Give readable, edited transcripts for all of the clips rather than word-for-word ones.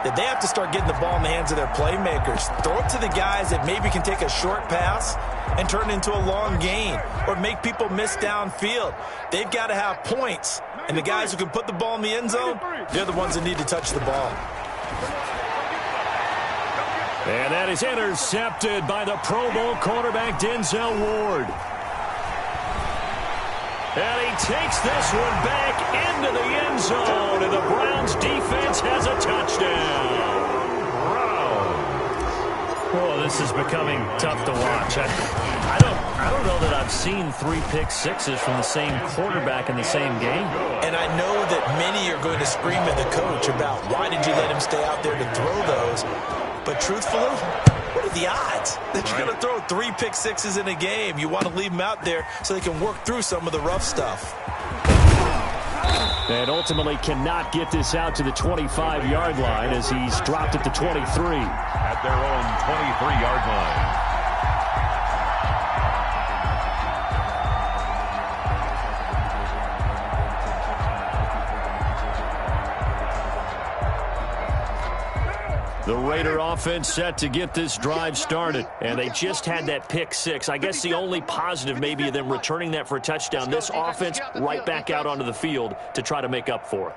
that they have to start getting the ball in the hands of their playmakers. Throw it to the guys that maybe can take a short pass and turn it into a long gain or make people miss downfield. They've got to have points. And the guys who can put the ball in the end zone, they're the ones that need to touch the ball. And that is intercepted by the Pro Bowl cornerback Denzel Ward. And he takes this one back into the end zone, and the Browns defense has a touchdown. Oh, this is becoming tough to watch. I don't know that I've seen 3 pick sixes from the same quarterback in the same game. And I know that many are going to scream at the coach about why did you let him stay out there to throw those. But truthfully, what are the odds that you're going to throw 3 pick sixes in a game? You want to leave them out there so they can work through some of the rough stuff. And ultimately cannot get this out to the 25-yard line as he's dropped at the 23. At their own 23-yard line. The Raider offense set to get this drive started, and they just had that pick 6. I guess the only positive maybe of them returning that for a touchdown. This offense right back out onto the field to try to make up for it.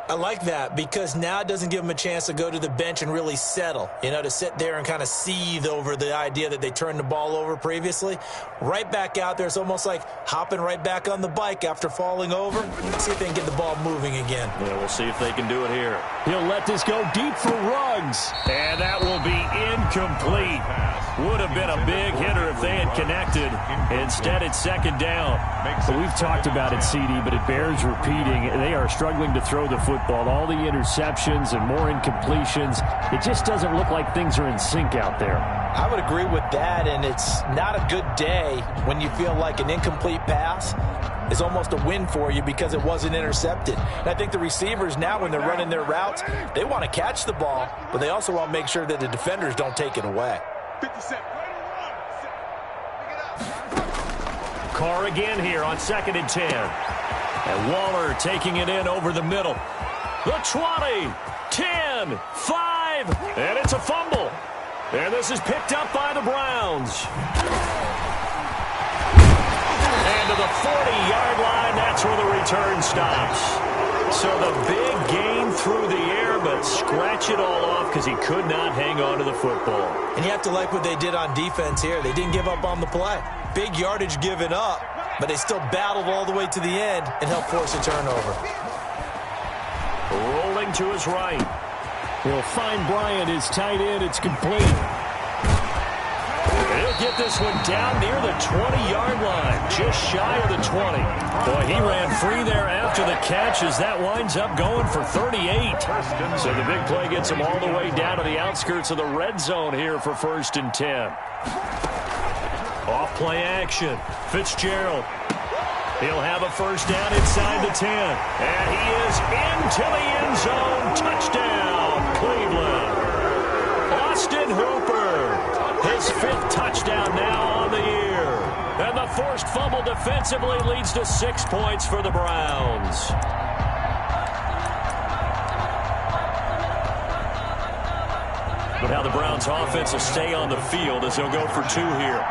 I like that because now it doesn't give them a chance to go to the bench and really settle, to sit there and kind of seethe over the idea that they turned the ball over previously. Right back out there, it's almost like hopping right back on the bike after falling over. See if they can get the ball moving again. Yeah, we'll see if they can do it here. He'll let this go deep for Ruggs, and that will be incomplete. Would have been a big hitter if they had connected. Instead, it's second down. But we've talked about it, CD, but it bears repeating. They are struggling to throw the football. All the interceptions and more incompletions. It just doesn't look like things are in sync out there. I would agree with that, and it's not a good day when you feel like an incomplete pass is almost a win for you because it wasn't intercepted. And I think the receivers now, when they're running their routes, they want to catch the ball, but they also want to make sure that the defenders don't take it away. Carr again here on 2nd and 10. And Waller taking it in over the middle. The 20, 10, 5, and it's a fumble. And this is picked up by the Browns. And to the 40-yard line, that's where the return stops. So the big gain through the air, but scratch it all off because he could not hang on to the football. And you have to like what they did on defense here. They didn't give up on the play. Big yardage given up, but they still battled all the way to the end and helped force a turnover. Rolling to his right. He'll find Bryant, his tight end. It's complete. He'll get this one down near the 20-yard line, just shy of the 20. Boy, he ran free there after the catch as that winds up going for 38. So the big play gets him all the way down to the outskirts of the red zone here for 1st and 10. Off play action. Fitzgerald. He'll have a first down inside the 10. And he is into the end zone. Touchdown, Cleveland. Austin Hooper. His 5th touchdown now on the year. And the forced fumble defensively leads to 6 points for the Browns. But how the Browns offense will stay on the field as they'll go for 2 here.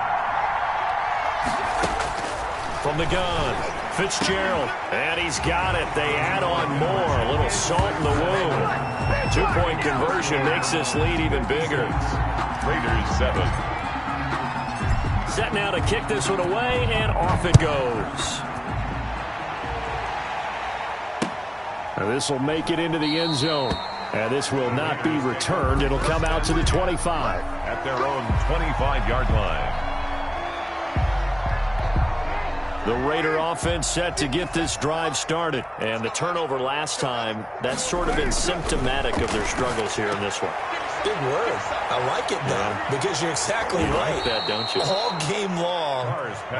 From the gun, Fitzgerald, and he's got it. They add on more, a little salt in the wound. 2-point conversion makes this lead even bigger. Raiders 7. Set now to kick this one away, and off it goes. And this will make it into the end zone. And this will not be returned. It'll come out to the 25. At their own 25-yard line. The Raider offense set to get this drive started. And the turnover last time, that's sort of been symptomatic of their struggles here in this one. Big word. I like it, though, because you're exactly right. Like that, don't you? All game long,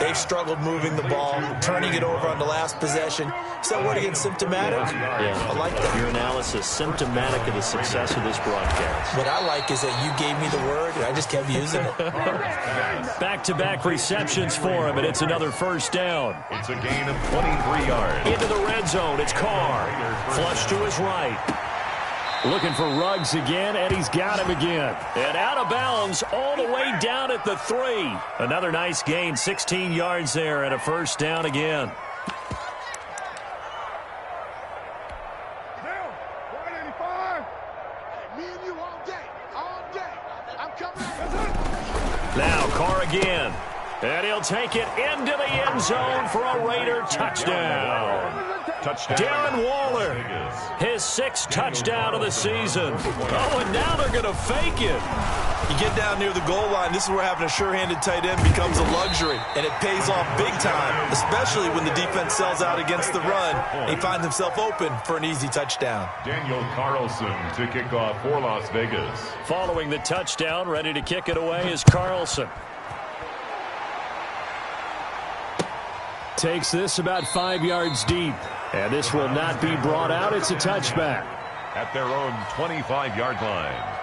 they've struggled moving the ball, turning it over on the last possession. Is that word again, symptomatic? Yeah. I like that. Your analysis, symptomatic of the success of this broadcast. What I like is that you gave me the word, and I just kept using it. Back-to-back receptions for him, and it's another first down. It's a gain of 23 yards. Into the red zone, it's Carr. Flush to his right. Looking for Ruggs again, and he's got him again. And out of bounds all the way down at the 3. Another nice gain, 16 yards there, and a first down again. Now Carr again. And he'll take it into the end zone for a Raider touchdown. Darren Waller, his 6th touchdown of the season. Oh, and now they're going to fake it. You get down near the goal line, this is where having a sure-handed tight end becomes a luxury, and it pays off big time, especially when the defense sells out against the run, and he finds himself open for an easy touchdown. Daniel Carlson to kick off for Las Vegas. Following the touchdown, ready to kick it away is Carlson. Takes this about 5 yards deep. And this will not be brought out. It's a touchback. At their own 25-yard line.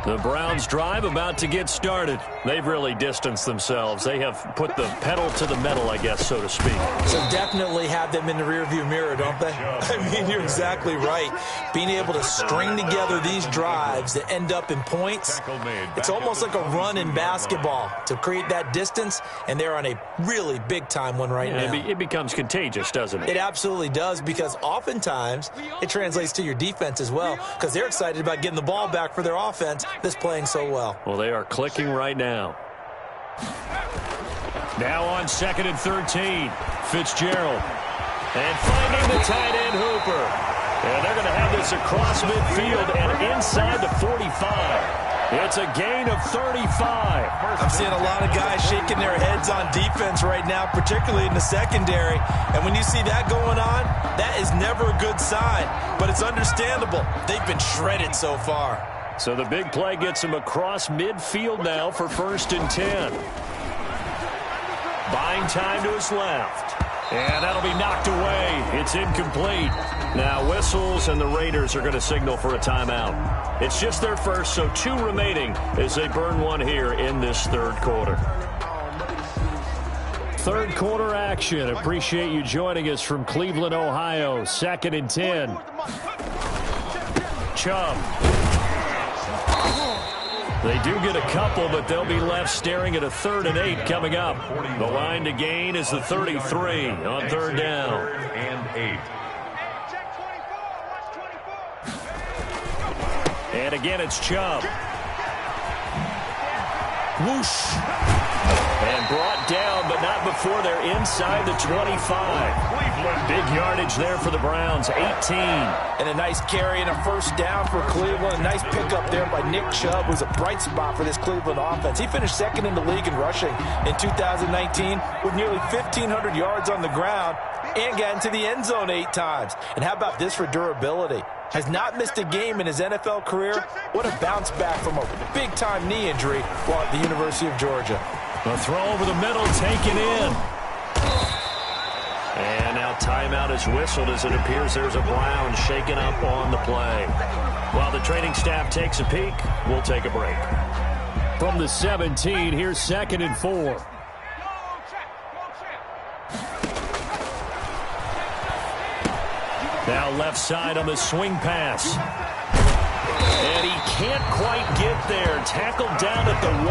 The Browns drive about to get started. They've really distanced themselves. They have put the pedal to the metal, I guess, so to speak. So definitely have them in the rearview mirror, don't they? I mean, you're exactly right. Being able to string together these drives that end up in points, it's almost like a run in basketball to create that distance, and they're on a really big-time one right now. It becomes contagious, doesn't it? It absolutely does, because oftentimes it translates to your defense as well, because they're excited about getting the ball back for their offense that's playing so well. Well, they are clicking right now. Now on 2nd and 13, Fitzgerald. And finding the tight end Hooper. And they're going to have this across midfield and inside the 45. It's a gain of 35. I'm seeing a lot of guys shaking their heads on defense right now, particularly in the secondary. And when you see that going on, that is never a good sign. But it's understandable. They've been shredded so far. So the big play gets him across midfield now for 1st and 10. Buying time to his left. And that'll be knocked away. It's incomplete. Now whistles, and the Raiders are going to signal for a timeout. It's just their first, so 2 remaining as they burn one here in this 3rd quarter. 3rd quarter action. Appreciate you joining us from Cleveland, Ohio. 2nd and 10. Chubb. They do get a couple, but they'll be left staring at a 3rd and 8 coming up. The line to gain is the 33 on 3rd down. 3rd and 8. And again, it's Chubb. Whoosh. And brought down, but not before they're inside the 25. Big yardage there for the Browns, 18. And a nice carry and a 1st down for Cleveland. A nice pickup there by Nick Chubb, who's a bright spot for this Cleveland offense. He finished 2nd in the league in rushing in 2019 with nearly 1,500 yards on the ground and got into the end zone 8 times. And how about this for durability? Has not missed a game in his NFL career. What a bounce back from a big-time knee injury while at the University of Georgia. A throw over the middle, taken in. And now timeout is whistled as it appears there's a Brown shaken up on the play. While the training staff takes a peek, we'll take a break. From the 17, here's 2nd and 4. Now left side on the swing pass. And he can't quite get there. Tackled down at the 1.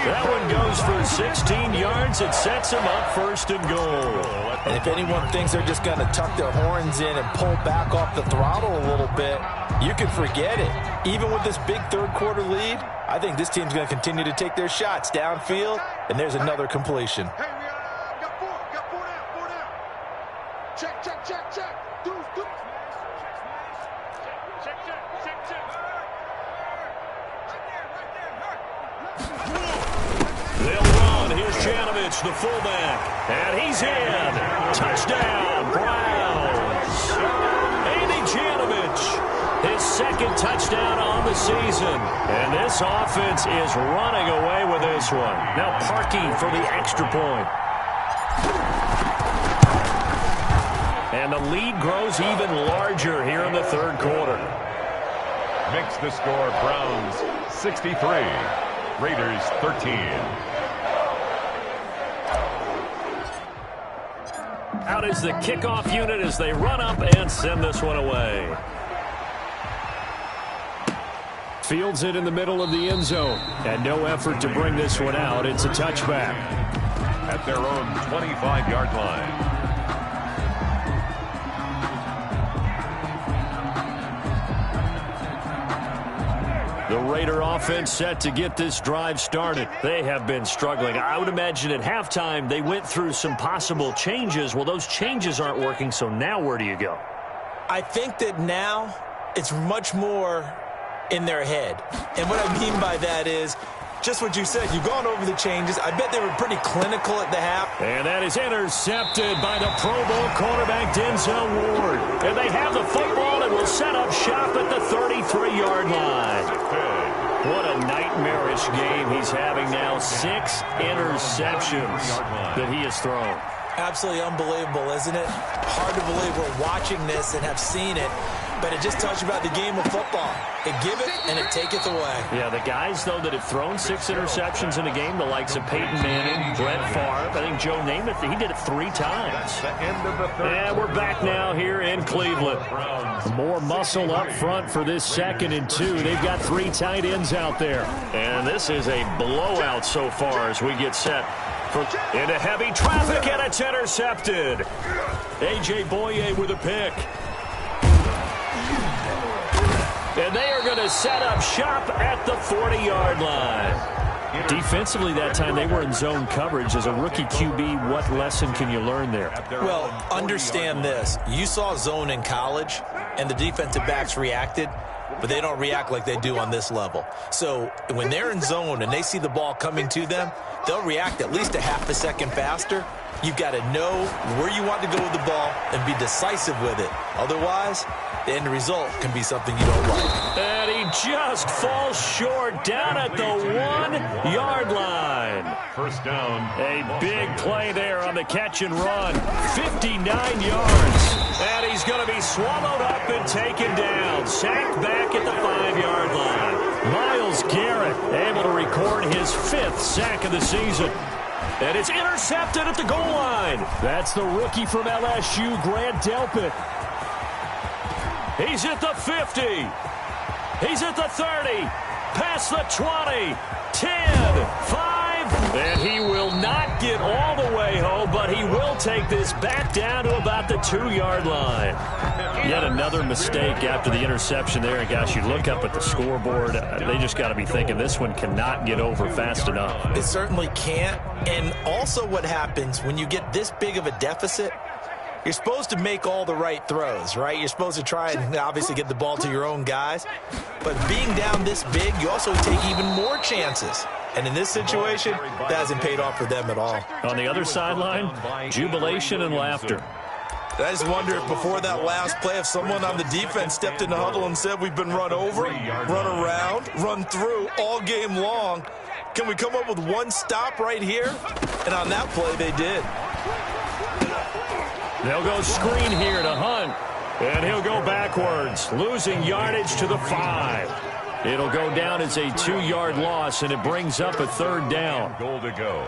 That one goes for 16 yards. It sets him up 1st and goal. And if anyone thinks they're just going to tuck their horns in and pull back off the throttle a little bit, you can forget it. Even with this big 3rd quarter lead, I think this team's going to continue to take their shots downfield, and there's another completion. Got four down. Check. They'll run. Here's the fullback. And he's in. Touchdown, Browns. Andy Janovich, his second touchdown on the season. And this offense is running away with this one. Now Parkey for the extra point. And the lead grows even larger here in the third quarter. Makes the score Browns 63, Raiders 13. Out is the kickoff unit as they run up and send this one away. Fields it in the middle of the end zone. And no effort to bring this one out. It's a touchback. At their own 25-yard line. The Raider offense set to get this drive started. They have been struggling. I would imagine at halftime they went through some possible changes. Well, those changes aren't working, so now where do you go? I think that now it's much more in their head. And what I mean by that is just what you said. You've gone over the changes. I bet they were pretty clinical at the half. And that is intercepted by the Pro Bowl cornerback Denzel Ward. And they have the football and will set up shop at the 33-yard line. What a nightmarish game he's having now. 6 interceptions that he has thrown. Absolutely unbelievable, isn't it? Hard to believe we're watching this and have seen it. But it just tells you about the game of football. It give it and it taketh away. Yeah, the guys, though, that have thrown 6 interceptions in a game, the likes of Peyton Manning, Brett Favre, I think Joe Namath, he did it 3 times. And we're back now here in Cleveland. More muscle up front for this 2nd and 2. They've got 3 tight ends out there. And this is a blowout so far as we get set into heavy traffic, and it's intercepted. A.J. Boye with a pick. And they are going to set up shop at the 40-yard line. Defensively that time, they were in zone coverage. As a rookie QB, what lesson can you learn there? Well, understand this. You saw zone in college, and the defensive backs reacted, but they don't react like they do on this level. So when they're in zone and they see the ball coming to them, they'll react at least a half a second faster. You've got to know where you want to go with the ball and be decisive with it. Otherwise, the end result can be something you don't like. And he just falls short down at the 1-yard line. First down. A big play there on the catch and run. 59 yards. And he's going to be swallowed up and taken down. Sacked back at the 5-yard line. Myles Garrett able to record his 5th sack of the season. And it's intercepted at the goal line. That's the rookie from LSU, Grant Delpit. He's at the 50. He's at the 30. Past the 20. 10. 5. And he will not get all the way home, but he will take this back down to about the 2-yard line. Yet another mistake after the interception there. And gosh, you look up at the scoreboard, they just got to be thinking this one cannot get over fast enough. It certainly can't. And also what happens when you get this big of a deficit, you're supposed to make all the right throws, right? You're supposed to try and obviously get the ball to your own guys. But being down this big, you also take even more chances. And in this situation, that hasn't paid off for them at all. On the other sideline, jubilation and laughter. I just wonder if before that last play, if someone on the defense stepped in the huddle and said, we've been run over, run around, run through all game long. Can we come up with one stop right here? And on that play, they did. They'll go screen here to Hunt. And he'll go backwards, losing yardage to the 5. It'll go down as a 2-yard loss, and it brings up a 3rd down. Goal to go.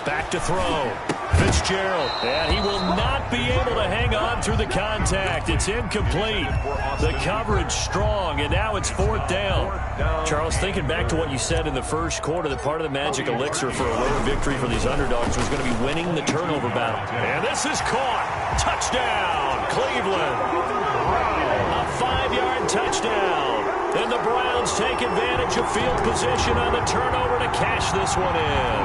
Back to throw. Fitzgerald, and he will not be able to hang on through the contact. It's incomplete. The coverage strong, and now it's 4th down. Charles, thinking back to what you said in the first quarter, that part of the magic elixir for a rare victory for these underdogs was going to be winning the turnover battle. And this is caught. Touchdown, Cleveland. A 5-yard touchdown. And the Browns take advantage of field position on the turnover to cash this one in.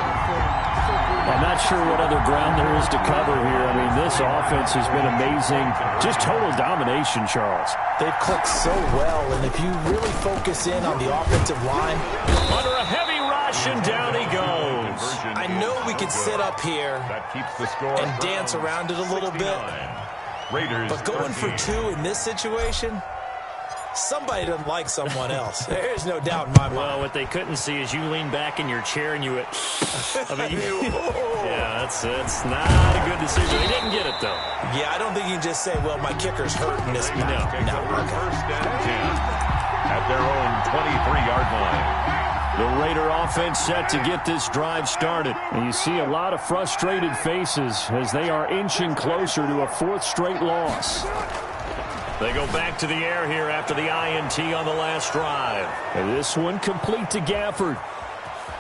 I'm not sure what other ground there is to cover here. I mean, this offense has been amazing. Just total domination, Charles. They've clicked so well, and if you really focus in on the offensive line. Under a heavy rush, and down he goes. I know we could sit up here and dance around it a little bit, but going for 2 in this situation, somebody doesn't like someone else. There's no doubt in my mind. Well, what they couldn't see is you lean back in your chair and you went, I mean, yeah, that's not a good decision. They didn't get it, though. Yeah, I don't think you can just say, well, my kicker's hurting this. No. First and 10 at their own 23-yard line. The Raider offense set to get this drive started. And you see a lot of frustrated faces as they are inching closer to a 4th straight loss. They go back to the air here after the INT on the last drive. And this one complete to Gafford.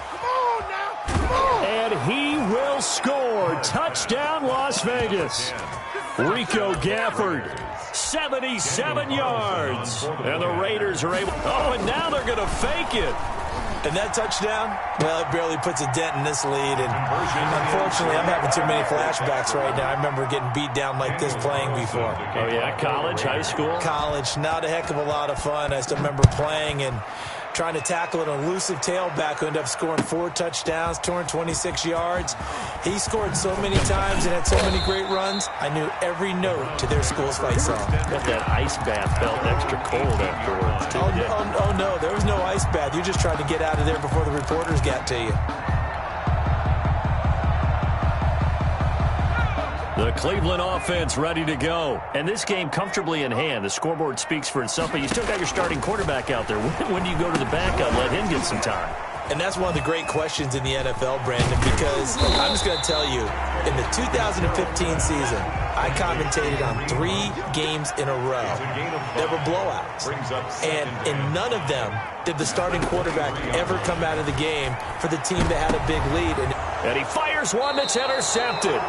Come on now. Come on. And he will score. Touchdown, Las Vegas. Rico Gafford. 77 yards. And the Raiders are able. Oh, and now they're going to fake it. And that touchdown, well, it barely puts a dent in this lead. And unfortunately, I'm having too many flashbacks right now. I remember getting beat down like this playing before. Oh, yeah? College, high school? College, not a heck of a lot of fun. I still remember playing and trying to tackle an elusive tailback who ended up scoring 4 touchdowns, 226 yards. He scored so many times and had so many great runs, I knew every note to their school's fight song. Got that ice bath felt extra cold afterwards, too. Oh, no, there was no ice bath. You just tried to get out of there before the reporters got to you. The Cleveland offense ready to go. And this game comfortably in hand. The scoreboard speaks for itself, but you still got your starting quarterback out there. When do you go to the backup, let him get some time? And that's one of the great questions in the NFL, Brandon, because I'm just going to tell you, in the 2015 season, I commentated on 3 games in a row. There were blowouts. And in none of them did the starting quarterback ever come out of the game for the team that had a big lead. And he fires one that's intercepted.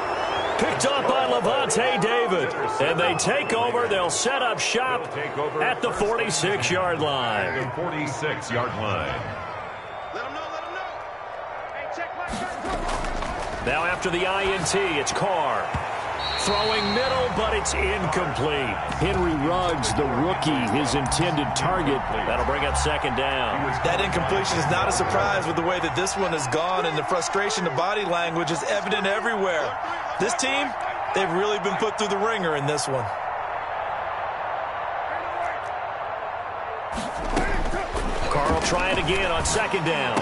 Picked up by Levante David. And they take over. They'll set up shop at the 46-yard line. The 46-yard line. Let him know. Hey, check my shot. Now after the INT, it's Carr. Throwing middle, but it's incomplete. Henry Ruggs, the rookie, his intended target. That'll bring up second down. That incompletion is not a surprise with the way that this one has gone, and the frustration, the body language is evident everywhere. This team, they've really been put through the ringer in this one. Carr will try it again on second down.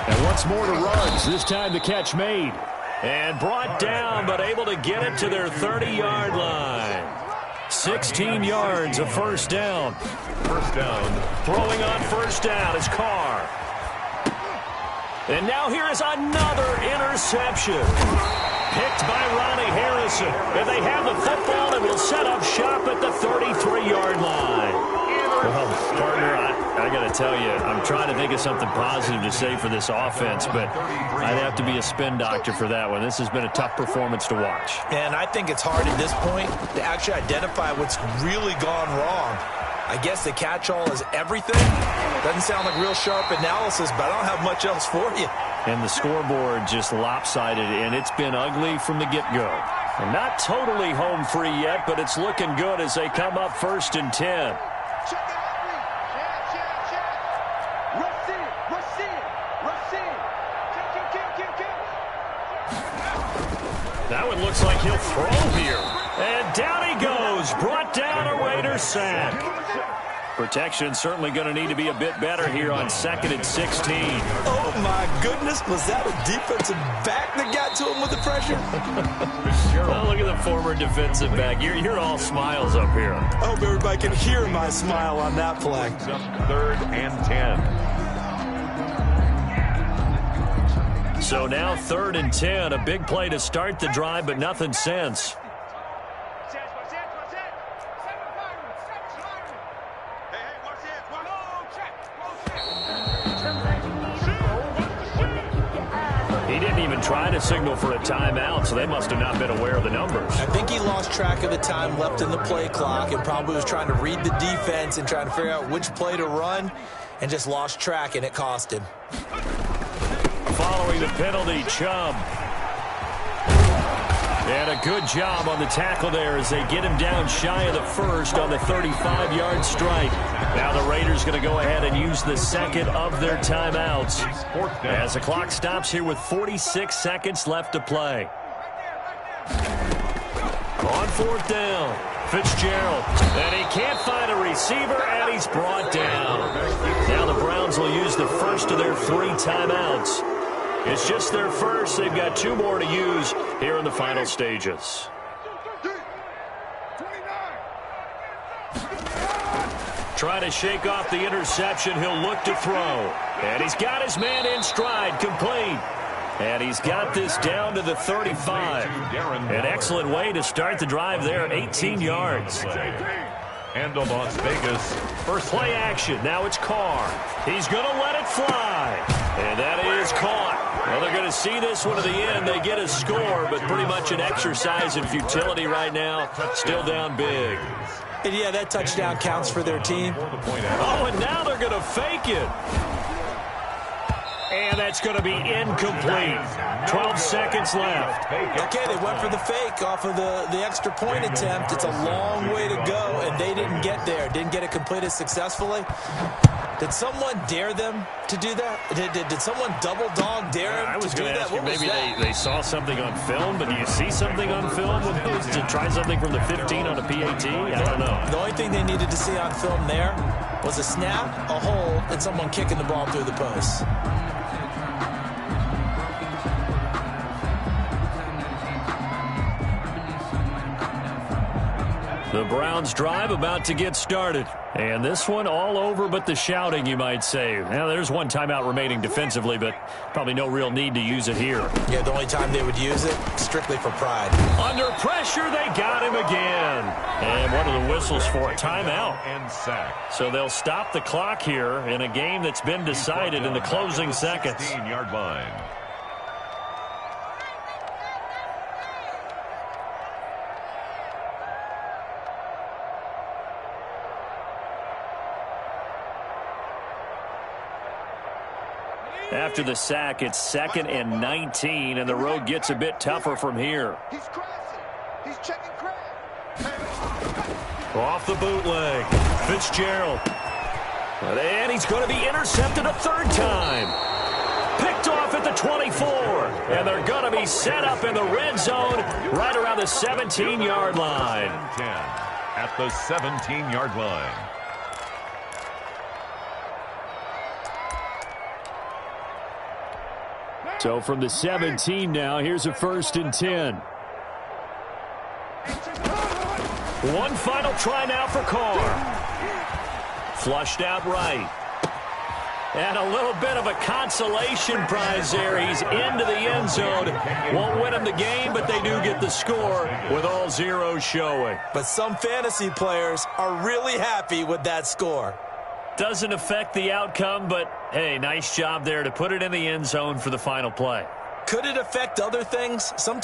And once more to Ruggs, this time the catch made. And brought down, but able to get it to their 30-yard line. 16 yards, a first down. First down. Throwing on first down is Carr. And now here is another interception. Picked by Ronnie Harrison. And they have the football and will set up shop at the 33-yard line. Well, partner, I got to tell you, I'm trying to think of something positive to say for this offense, but I'd have to be a spin doctor for that one. This has been a tough performance to watch. And I think it's hard at this point to actually identify what's really gone wrong. I guess the catch-all is everything. Doesn't sound like real sharp analysis, but I don't have much else for you. And the scoreboard just lopsided, and it's been ugly from the get-go. And not totally home free yet, but it's looking good as they come up 1st and 10. Check it out, check. Rush in. Kill. That one looks like he'll throw here. And down he goes. Brought down a Raider sack. Protection certainly going to need to be a bit better here on 2nd and 16. Oh, my goodness. Was that a defensive back that got to him with the pressure? Well, look at the former defensive back. You're all smiles up here. I hope everybody can hear my smile on that play. 3rd and 10. So now 3rd and 10. A big play to start the drive, but nothing since. trying to signal for a timeout, so they must have not been aware of the numbers. I think he lost track of the time left in the play clock and probably was trying to read the defense and trying to figure out which play to run and just lost track, and it cost him. Following the penalty, Chubb. And a good job on the tackle there as they get him down shy of the first on the 35-yard strike. Now the Raiders going to go ahead and use the second of their timeouts as the clock stops here with 46 seconds left to play. On fourth down, Fitzgerald. And he can't find a receiver, and he's brought down. Now the Browns will use the first of their 3 timeouts. It's just their first. They've got 2 more to use here in the final stages. Trying to shake off the interception. He'll look to throw. And he's got his man in stride, complete. And he's got this down to the 35. An excellent way to start the drive there, 18 yards. And the Las Vegas First play action. Now it's Carr. He's going to let it fly. And that is caught. Well, they're going to see this one to the end. They get a score, but pretty much an exercise in futility right now. Still down big. And yeah, that touchdown counts for their team. Oh, and now they're going to fake it. And that's going to be incomplete. 12 seconds left. Okay, they went for the fake off of the extra point attempt. It's a long way to go, and they didn't get there. Didn't get it completed successfully. Did someone dare them to do that? Did someone double dog dare them to do that? I was going to ask you, maybe they saw something on film, but do you see something on film to try something from the 15 on a PAT? I don't know. The only thing they needed to see on film there was a snap, a hold, and someone kicking the ball through the post. The Browns drive about to get started. And this one all over but the shouting, you might say. Now, there's one timeout remaining defensively, but probably no real need to use it here. Yeah, the only time they would use it, strictly for pride. Under pressure, they got him again. And what are the whistles for? A timeout. and sack. So they'll stop the clock here in a game that's been decided in the closing seconds. 16-yard line. After the sack, it's 2nd and 19, and the road gets a bit tougher from here. He's crashing. He's checking crash. Off the bootleg, Fitzgerald. And he's going to be intercepted a 3rd time. Picked off at the 24. And they're going to be set up in the red zone right around the 17-yard line. 10 at the 17-yard line. So from the 17 now, here's a 1st and 10. One final try now for Carr. Flushed out right. And a little bit of a consolation prize there. He's into the end zone. Won't win him the game, but they do get the score with all zeros showing. But some fantasy players are really happy with that score. Doesn't affect the outcome, but, hey, nice job there to put it in the end zone for the final play. Could it affect other things? Sometimes